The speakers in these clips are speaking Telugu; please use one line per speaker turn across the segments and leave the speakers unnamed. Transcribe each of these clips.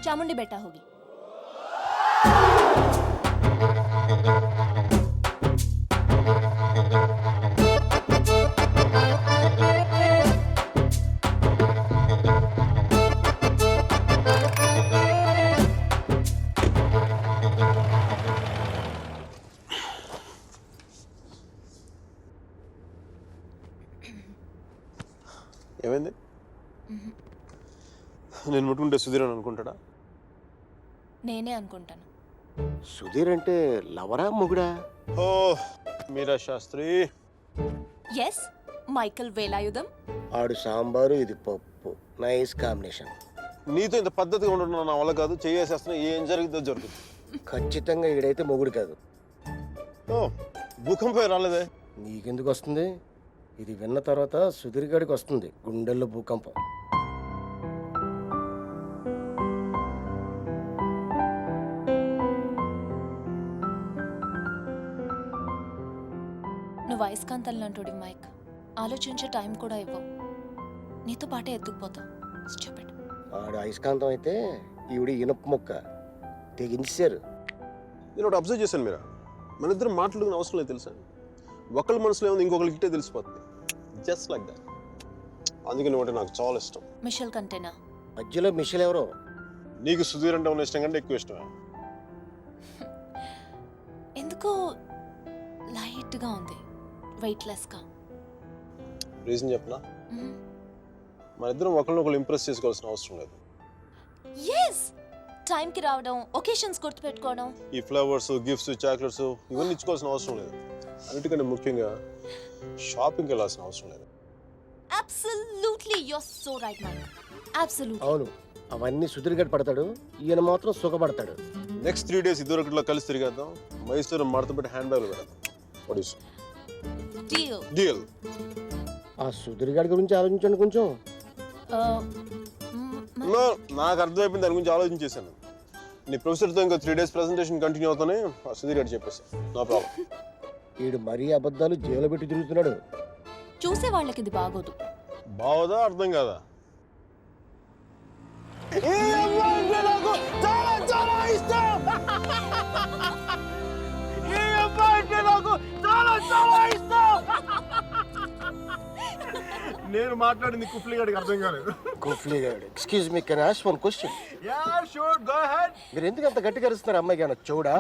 चामुंडी बेटा होगी.
ఏమైంది? నేను ముట్టుకుంటే సుధీర్ అని అనుకుంటాడా?
నేనే అనుకుంటాను.
సుధీర్ అంటే లవరా మొగుడా?
ఓ మీరా శాస్త్రి.
Yes, Michael Velayudham.
ఆడు సాంబారు, ఇది పప్పు. Nice combination.
నీతో ఇంత పద్ధతిగా ఉండడం నా వల్ల కాదు. చేసేస్తున్నా, ఏం జరుగుతుందో జరుగుతుంది.
ఖచ్చితంగా ఈడైతే మొగుడు కాదు.
ఓ భూకంపం రాలేదే.
నీకెందుకు వస్తుంది? ఇది విన్న తర్వాత సుధీర్ గాడికి వస్తుంది గుండెల్లో భూకంపం.
నువ్వు అయస్కాంతం లాంటి మైక్. ఆలోచించే టైం కూడా ఇవ్వవు. నీతో పాటే ఎత్తుకుపోతావు. స్టూపిడ్.
ఆడు అయస్కాంతం అయితే ఈవిడ ఇనుప మొక్క. తెగించారు.
నేను ఒకటి అబ్జర్వ్ చేశాను మీరా. మన ఇద్దరు మాట్లాడుకునే అవసరం లేదు తెలుసా. ఒకళ్ళ మనసులో ఏముంది ఇంకొకరికి ఇట్టే తెలిసిపోతుంది. Just like that. అందుకని ఒకటి నాకు చాలా ఇష్టం.
మిషల్ కంటేనా?
మధ్యలో మిషల్ ఎవరో.
నీకు సుధీర్ అంటే ఉన్న ఇష్టం కంటే ఎక్కువ ఇష్టమే.
ఎందుకో లైట్గా ఉంది, వెయిట్లెస్గా.
రీజన్ చెప్పనా? మన ఇద్దరం ఒకరినొకరు ఇంప్రెస్ చేసుకోవాల్సిన అవసరం లేదు.
ఎస్, టైంకి రావడం, ఒకేషన్స్ గుర్తుపెట్టుకోవడం.
ఈ ఫ్లవర్స్, గిఫ్ట్స్, చాక్లెట్స్ ఇవన్నీ ఇచ్చుకోవాల్సిన అవసరం లేదు. అన్నిటికంటే ముఖ్యంగా షాపింగ్కి వెళ్ళాల్సిన అవసరం లేదు.
Absolutely, you are so right Mike. Absolutely.
అవును, అవన్నీ సుధీర్ గారు పడతాడు. ఈయన మాత్రం సుఖపడతాడు.
నెక్స్ట్ 3 days ఇద్దరు ఒకటిలో కలిసి తిరిగేద్దాం. మైసూరు మడత పెట్టి హ్యాండ్ బ్యాగ్లో పెడదాం. What is
deal?
డీల్.
ఆ సుధీర్ గారి గురించి ఆలోచించండి కొంచెం.
నాకు అర్థమైపోయింది. దాని గురించి ఆలోచించేసాను. నీ ప్రొఫెసర్తో ఇంకా 3 days ప్రెజెంటేషన్ కంటిన్యూ అవుతానే సుధీర్ గారు చెప్పేసి నో ప్రాబ్లం.
వీడు మరీ అబద్ధాలు జైలు పెట్టి తిరుగుతున్నాడు.
చూసే వాళ్ళకి ఇది బాగోదు.
బావదా? అర్థం కాదా? నేను మాట్లాడింది కుఫ్లీ గారికి అర్థం కాలేదు.
కుఫ్లీ గారు, excuse me, can I ask one question?
Yeah sure, go ahead.
మీరు ఎందుకు అంత గట్టిగా అరుస్తున్నారు? అమ్మాయి గాన చూడా?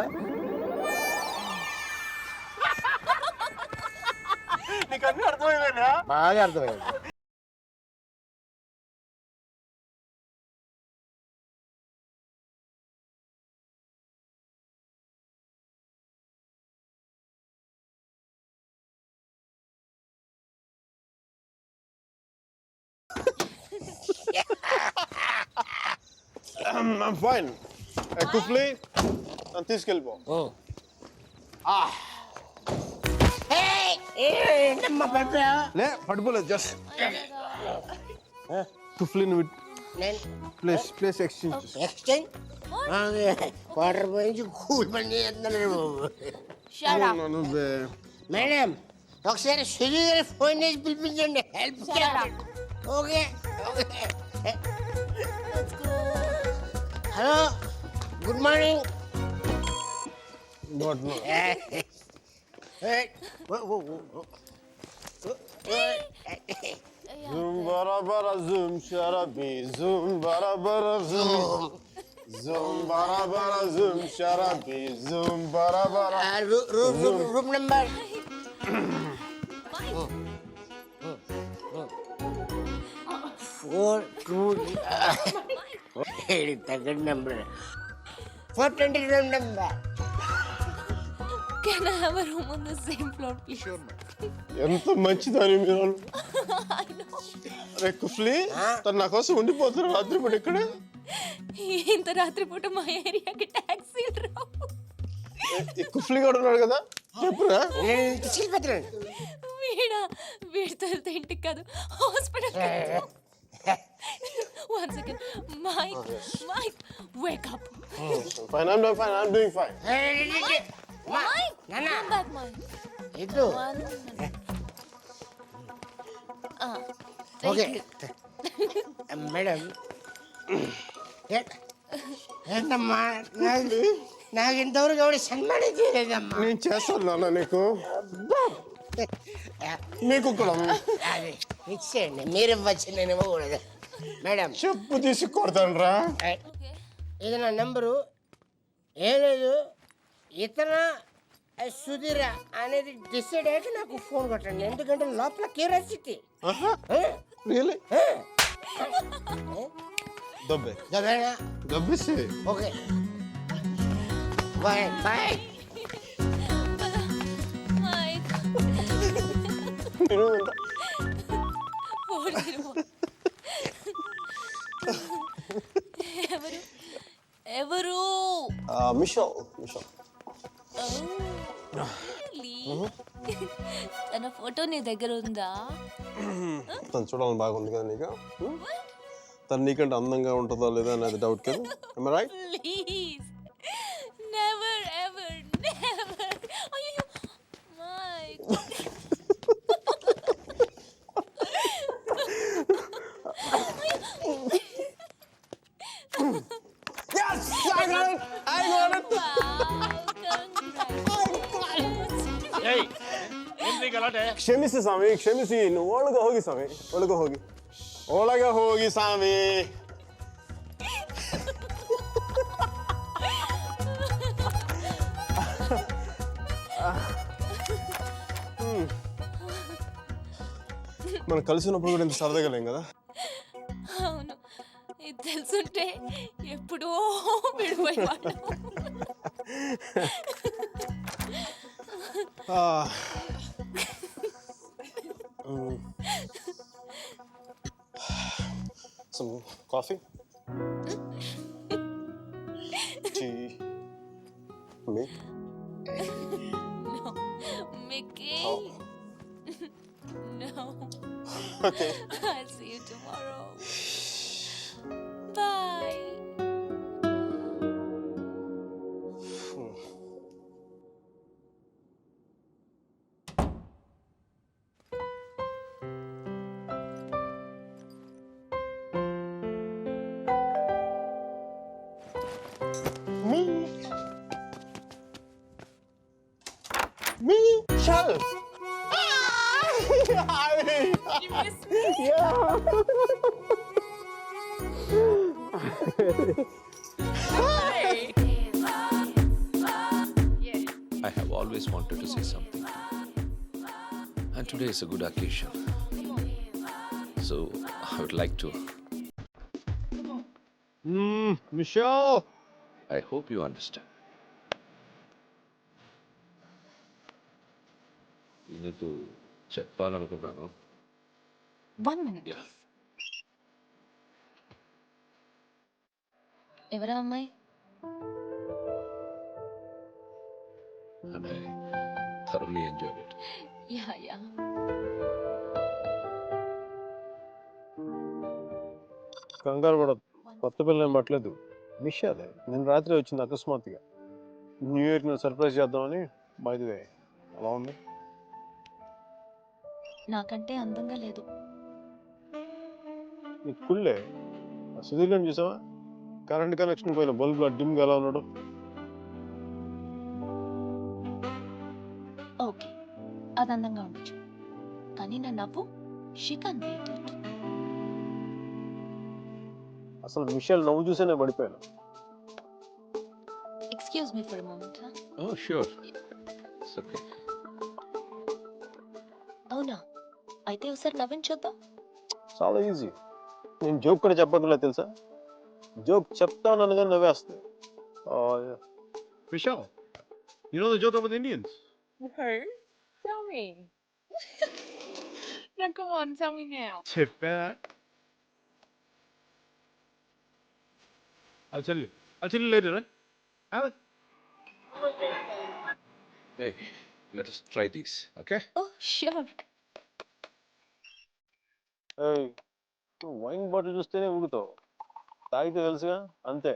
నీకు అన్నీ అర్థమైందా?
బాగా అర్థమైంది.
I'm fine. కుఫ్లీ నన్ను తీసుకెళ్ళిపో. లే పడిపోలేదు. జస్ట్ కుఫ్లీ ప్లేస్ ఎక్స్చేంజ్.
వాటర్ పోయించి కూల్ పని చేస్తున్నాను. మేడం, ఒకసారి సుధీర్ ఫోన్ చేసి పిలిపించండి. Help. Okay. Hello, good morning.
Zoom bara bara zoom sharabi zoom bara bara zoom zoom bara bara zoom sharabi zoom bara bara
room number 4 తగ్గడి number 420 room number.
Can I have a room on the same floor, please? Sure,
ఎంత మంచిదని మీరు.
I know.
అరే కుఫ్లీ, తను నా కోసం ఉండిపోతున్నారు రాత్రిపూట ఇక్కడ.
ఇంత రాత్రిపూట మా ఏరియాకి టాక్సీలు రావు.
కుఫ్లీ కూడా ఉన్నాడు కదా, చెప్పురా.
వీడితో వెళ్తే ఇంటికి కాదు, hospital. One second. Mike, wake up.
Fine, I'm doing fine.
Mike, come back, Mike.
ఇటు. ఓకే మేడం, ఏంటమ్మా నాకు ఇంతవరకు ఎవరు సన్మానం చేయలేదమ్మా.
నేను చేస్తాను నాన్న నీకు. నీకు కూడా
అది ఇచ్చేయండి, మీరు ఇవ్వచ్చు, నేను ఇవ్వకూడదు. మేడం
చెప్పు తీసి కొడతాను రా.
ఇది నా నెంబరు. ఏం లేదు, ఇతర సుధీర అనేది డిసైడ్ అయ్యాక నాకు ఫోన్ కొట్టండి, ఎందుకంటే లోపల క్యూరియాసిటీ.
రియలీ దబ్బే దబ్బేసి.
Okay bye bye.
మైక్
నేను
ఎవరు ఎవరు
మిషల్
తన ఫోటో నీ దగ్గర ఉందా?
తను చూడాలని బాగుంది కదా నీకు. తను నీకంటే అందంగా ఉంటుందా లేదా అనేది డౌట్ కదా. Right?
Please never ever never. అయ్యో mic
Yes, I got it. I got it. ಕ್ಷಮಿಸಿ ಸ್ವಾಮಿ, ಕ್ಷಮಿಸಿ. ನೀವು ಒಳಗೆ ಹೋಗಿ ಸ್ವಾಮಿ, ಒಳಗೆ ಹೋಗಿ, ಒಳಗೆ ಹೋಗಿ ಸ್ವಾಮಿ. మనం కలిసినప్పుడు కూడా ఇంత సరదాగా లేం కదా.
అవును, ఇది తెలుసుంటే ఎప్పుడో విడిపోయేవాడు.
Some coffee? Tea? Me?
No, Mickey.
Oh.
No.
Okay.
I'll see you tomorrow. Bye.
Michelle!
You missed me.
I have always wanted to say something. And today is a good occasion. So I would like to.
Michelle!
I hope you understand. నీకు చెప్పాలనుకుంటాను.
1 minute.
Yeah.
ఎవరా అమ్మాయి?
And I thoroughly enjoyed it.
Yeah
కంగారు పడదు, కొత్త పిల్లని పట్టలేదు. మిషాలే నేను రాత్రి వచ్చింది అకస్మాత్తుగా. న్యూ ఇయర్కి నేను సర్ప్రైజ్ చేద్దామని. బై ది వే, అలా ఉంది.
నాకంటే అందంగా లేదు.
నీకు కుళ్ళే. సుధీర్ గారిని చూసావా? కరెంట్ కనెక్షన్ పోయిన బల్బులో డిమ్గా ఎలా ఉన్నాడు.
ఓకే, అది అందంగా ఉండొచ్చు, కానీ నా నవ్వు షీ కెన్ బీట్ ఇట్.
అసలు మిషల్ నవ్వు చూసేనే పడిపోయాను.
Excuse me for moment.
Oh, sure. It's okay.
అవునా? అయితే ఒకసారి నవ్వించొద్దాం.
చాలా ఈజీ. నేను జోక్ కూడా చెప్పదులే తెలుసా. Joke చెప్తాననగా నవ్వేస్తాయి.
Michelle, you know the joke about the Indians?
No, tell me. No, come on, tell me now.
Tip that. I'll tell you. I'll tell you later, right? Alan?
Hey, let us try these, okay?
Oh sure.
నువ్వు వైన్ బాటిల్ చూస్తేనే ఊగుతావు, తాగితే తెలుసుగా అంతే.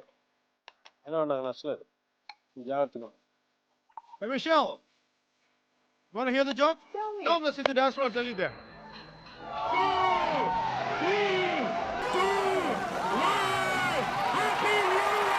అయినా నాకు నచ్చలేదు. జాగ్రత్తగా.
Hey, Michelle. You want to hear the joke?
Tell me.
No, let's hit the dance floor. I'll tell you there. Happy New Year!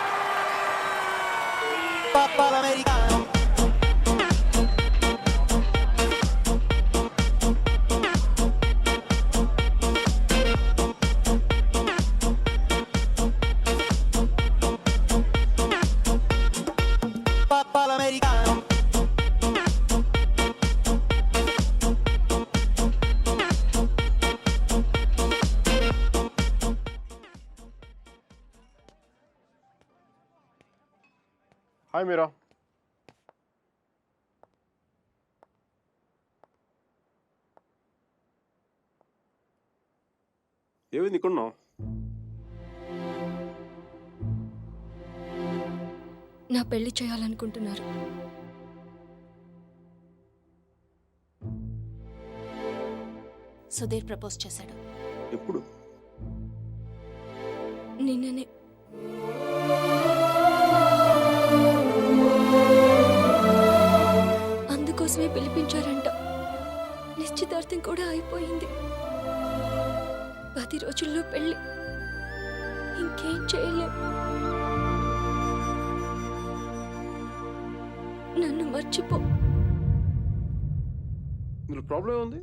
Hi Meera. ఏమైంది ఇక్కడున్నావు?
నా పెళ్లి చేయాలనుకుంటున్నారు.
సుధీర్ ప్రపోజ్ చేశాడు.
ఎప్పుడు?
నిన్ననే. అందుకోసమే పిలిపించారంట. నిశ్చితార్థం కూడా అయిపోయింది. 10 రోజుల్లో పెళ్లి. ఇంకేం చేయలేం. నన్ను మర్చిపో.
ఇందులో ప్రాబ్లం ఉంది?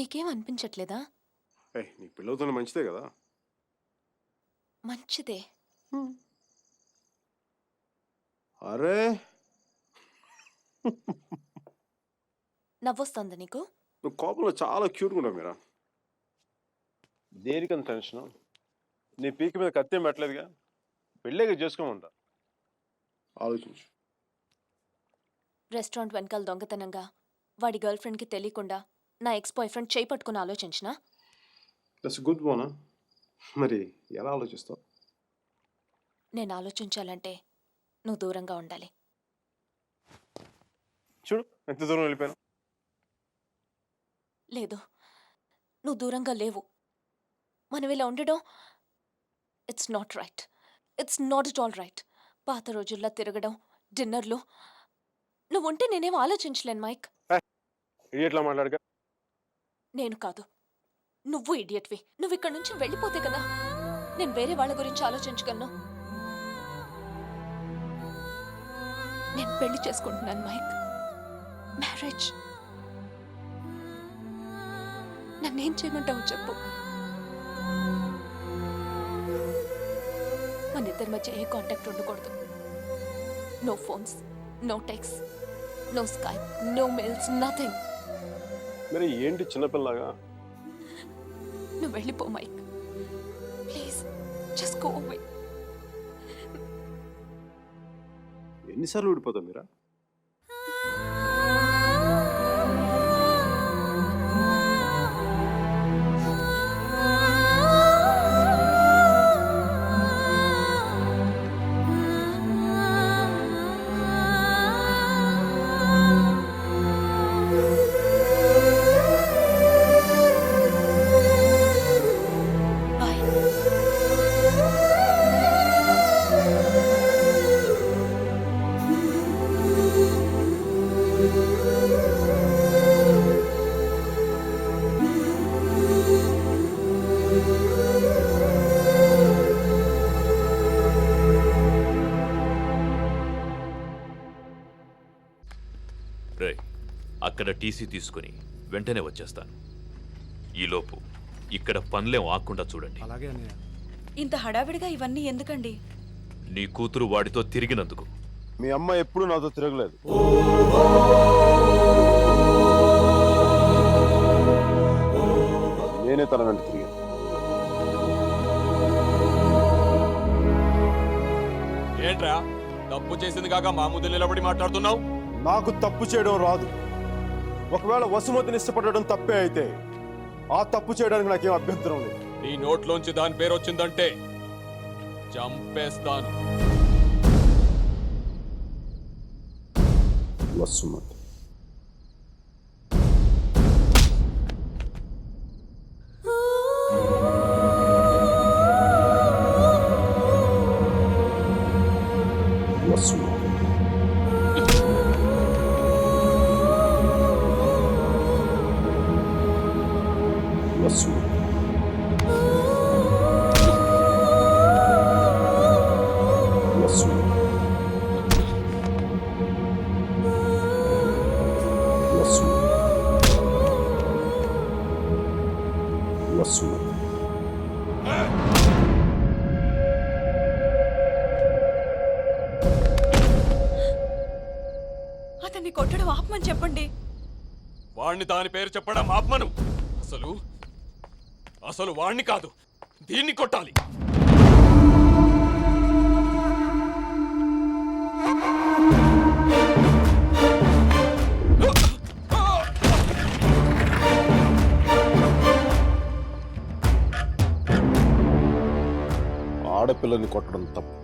నీకేం అనిపించట్లేదా?
నీకు పెళ్ళవుతున్న మంచిదే కదా.
మంచిదే.
అరే
నవ్వొస్తుందా నీకు?
నువ్వు కోపంలో చాలా క్యూట్గా ఉన్నావు మీరా. దేనికంత టెన్షన్? నీ పీక మీద కత్తేం పెట్టలేదుగా. పెళ్ళేగా చేసుకోమంటా. ఆలోచించు.
రెస్టారెంట్ వెనకాల దొంగతనంగా వాడి గర్ల్ ఫ్రెండ్కి తెలియకుండా నా ఎక్స్ బాయ్ ఫ్రెండ్ చేయి పట్టుకుని ఆలోచించినా?
దట్స్ గుడ్ బోనా. మరి ఎలా ఆలోచిస్తావు?
నేను ఆలోచించాలంటే నువ్వు దూరంగా ఉండాలి.
చూడు ఎంత దూరం వెళ్ళిపోయాను.
లేదు, నువ్వు దూరంగా లేవు. మనం ఇలా ఉండడం it's not right. It's not it all right. పాత రోజుల్లో తిరగడం, డిన్నర్లు. నువ్వు ఉంటే నేనేం ఆలోచించలేను మైక్.
ఇడియట్లా మాట్లాడగా.
నేను కాదు, నువ్వు ఇడియట్వి. నువ్వు ఇక్కడి నుంచి వెళ్ళిపోతే కదా నేను వేరే వాళ్ళ గురించి ఆలోచించగలను. నేను పెళ్లి చేసుకుంటున్నాను మైక్. మ్యారేజ్. నన్నేం చేయమంటావు చెప్పు. మన ఇద్దరి మధ్య ఏ కాంటాక్ట్ ఉండకూడదు. No phones, no text, no Skype, no mails, nothing.
మరి ఏంటి చిన్నపిల్లగా?
నువ్వు వెళ్ళిపో Mike. Please just go away.
ఎన్నిసార్లు ఊడిపోతావు మీరా?
బాయ్.
రే, అక్కడ టీసీ తీసుకుని వెంటనే వచ్చేస్తాను. ఈలోపు ఇక్కడ పనులేం ఆకుండా చూడండి.
ఇంత హడావిడిగా ఇవన్నీ ఎందుకండి?
నీ కూతురు వాడితో తిరిగినందుకు.
మీ అమ్మ ఎప్పుడు నాతో తిరగలేదు. నేనే తన వెంట తిరిగాను.
ఏంట్రా తప్పు చేసింది కాక మా ముందు నిలబడి మాట్లాడుతున్నావు?
నాకు తప్పు చేయడం రాదు. ఒకవేళ వసుమతిని ఇష్టపడడం తప్పే అయితే ఆ తప్పు చేయడానికి నాకేం అభ్యంతరం లేదు.
నీ నోట్లోంచి దాని పేరు వచ్చిందంటే చంపేస్తాను.
వసుమతి వసుమతి వసుమతి వసుమతి
అతన్ని కొట్టడం ఆపమని చెప్పండి.
వాణ్ణి దాని పేరు చెప్పడం ఆత్మను. అసలు వాణ్ణి కాదు, దీన్ని కొట్టాలి.
ఆడపిల్లని కొట్టడం తప్పు.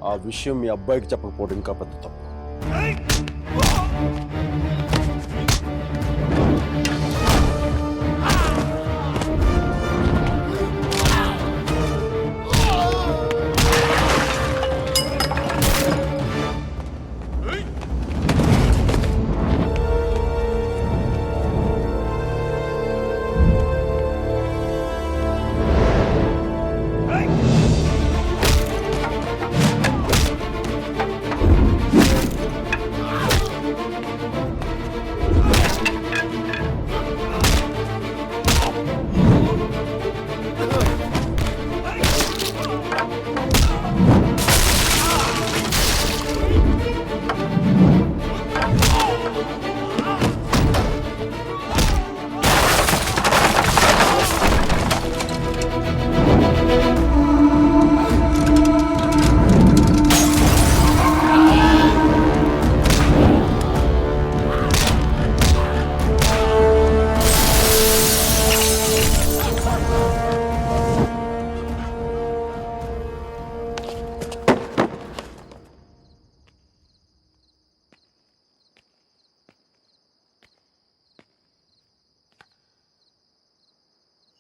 ఆ విషయం మీ అబ్బాయికి చెప్పకపోవడం ఇంకా పెద్ద తప్పు.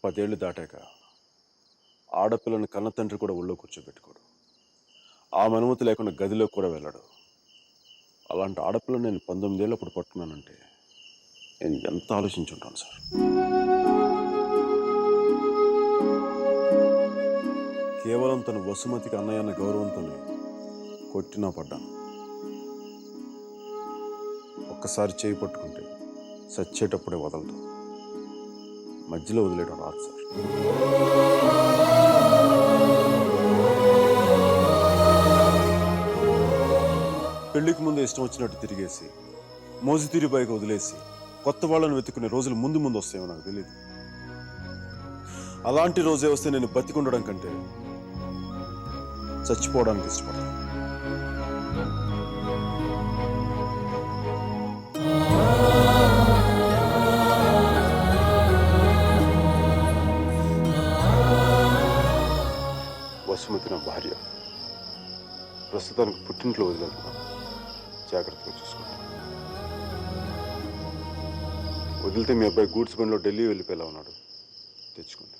పదేళ్లు దాటాక ఆడపిల్లని కన్న తండ్రి కూడా ఒళ్ళో కూర్చోబెట్టుకోడు. ఆ అనుమతి లేకుండా గదిలోకి కూడా వెళ్ళాడు. అలాంటి ఆడపిల్లని నేను 19 ఏళ్ళప్పుడు పట్టుకున్నానంటే నేను ఎంత ఆలోచించుంటాను సార్. కేవలం తన వసుమతికి అన్నయ్య అన్న గౌరవంతోనే కొట్టినా పడ్డాను. ఒక్కసారి చేయి పట్టుకుంటే చచ్చేటప్పుడే వదలటం, మధ్యలో వదిలేయడం రాదు సార్. పెళ్లికి ముందు ఇష్టం వచ్చినట్టు తిరిగేసి మోజుతీరి బైక్ వదిలేసి కొత్త వాళ్ళని వెతుకునే రోజులు ముందు ముందు వస్తాయో నాకు తెలియదు. అలాంటి రోజే వస్తే నేను బతికుండడం కంటే చచ్చిపోవడానికి ఇష్టపడతాను. వసుమతి నా భార్య. ప్రస్తుతానికి పుట్టింట్లో వదిలేస్తున్నాను. జాగ్రత్తగా చూసుకోండి. వదిలితే మీ అబ్బాయి గూడ్స్ బండిలో ఢిల్లీ వెళ్ళిపోయేలా ఉన్నాడు. తెచ్చుకోండి.